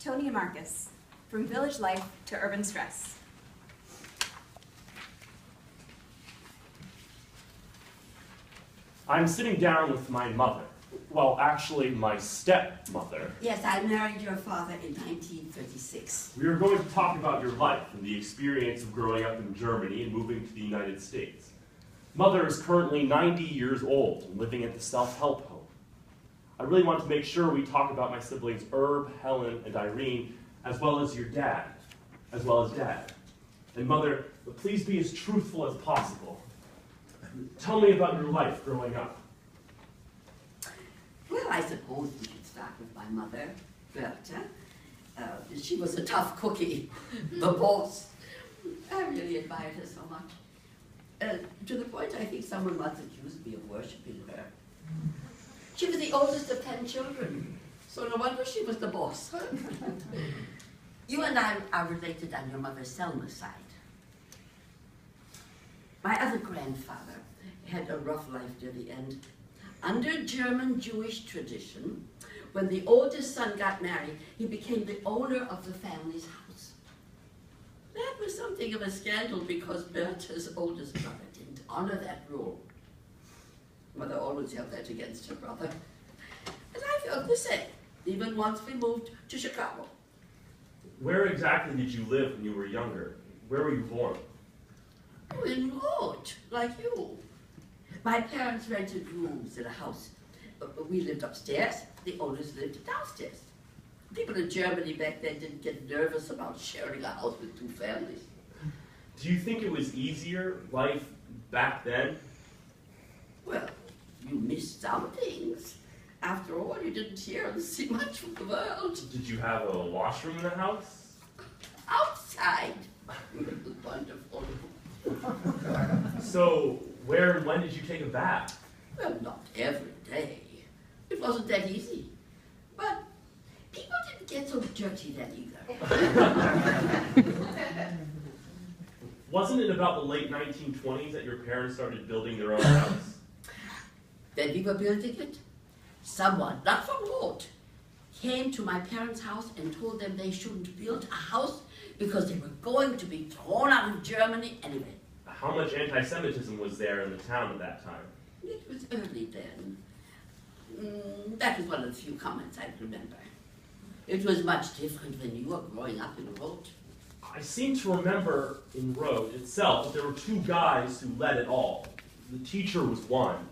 Toni and Markus, from village life to urban stress. I'm sitting down with my mother. Well, actually, my stepmother. Yes, I married your father in 1936. We are going to talk about your life and the experience of growing up in Germany and moving to the United States. Mother is currently 90 years old and living at the self-help home. I really want to make sure we talk about my siblings Herb, Helen, and Irene, as well as your dad, as well as Dad. And Mother, please be as truthful as possible. Tell me about your life growing up. Well, I suppose we should start with my mother, Bertha. She was a tough cookie, the boss. I really admired her so much. To the point I think someone once accused me of worshipping her. She was the oldest of 10 children, so no wonder she was the boss. You and I are related on your mother's Selma side. My other grandfather had a rough life near the end. Under German Jewish tradition, when the oldest son got married, he became the owner of the family's house. That was something of a scandal because Bertha's oldest brother didn't honor that rule. Mother always held that against her brother. And I felt the same, even once we moved to Chicago. Where exactly did you live when you were younger? Where were you born? Oh, in Rhode, like you. My parents rented rooms in a house. We lived upstairs. The owners lived downstairs. People in Germany back then didn't get nervous about sharing a house with 2 families. Do you think it was easier, life back then? Well, you missed some things. After all, you didn't hear and see much of the world. Did you have a washroom in the house? Outside. It was wonderful. So, where and when did you take a bath? Well, not every day. It wasn't that easy. But people didn't get so dirty then either. Wasn't it about the late 1920s that your parents started building their own house? When we were building it, someone, not from Rhode, came to my parents' house and told them they shouldn't build a house because they were going to be thrown out of Germany anyway. How much anti-Semitism was there in the town at that time? It was early then. That was one of the few comments I remember. It was much different when you were growing up in Rhode. I seem to remember in Rhode itself that there were 2 guys who led it all. The teacher was one.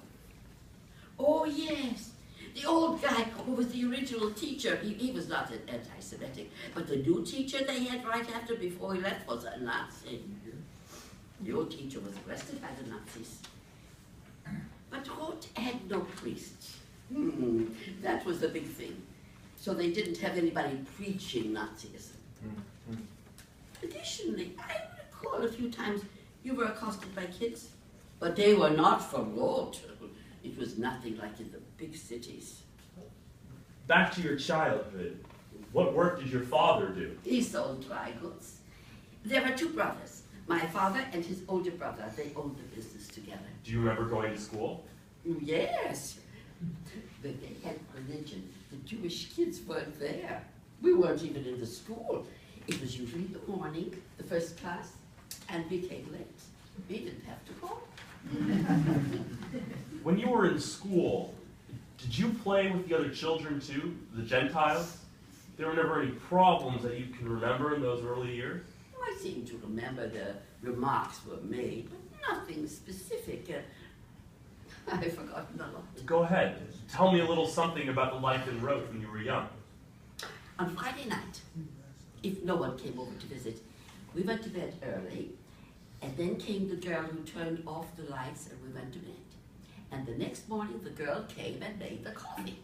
Oh, yes. The old guy who was the original teacher, he was not an anti-Semitic, but the new teacher they had right after before he left was a Nazi. The old teacher was arrested by the Nazis. But Rhode had no priests. That was the big thing. So they didn't have anybody preaching Nazism. Additionally, I recall a few times you were accosted by kids, but they were not from Rhode. It was nothing like in the big cities. Back to your childhood. What work did your father do? He sold dry goods. There were 2 brothers, my father and his older brother. They owned the business together. Do you remember going to school? Yes. When they had religion, the Jewish kids weren't there. We weren't even in the school. It was usually the morning, the first class, and we came late. We didn't have to go. When you were in school, did you play with the other children too, the Gentiles? There were never any problems that you can remember in those early years? I seem to remember the remarks were made, but nothing specific. I've forgotten a lot. Go ahead. Tell me a little something about the life in Rhode when you were young. On Friday night, if no one came over to visit, we went to bed early, and then came the girl who turned off the lights and we went to bed. And the next morning, the girl came and made the coffee.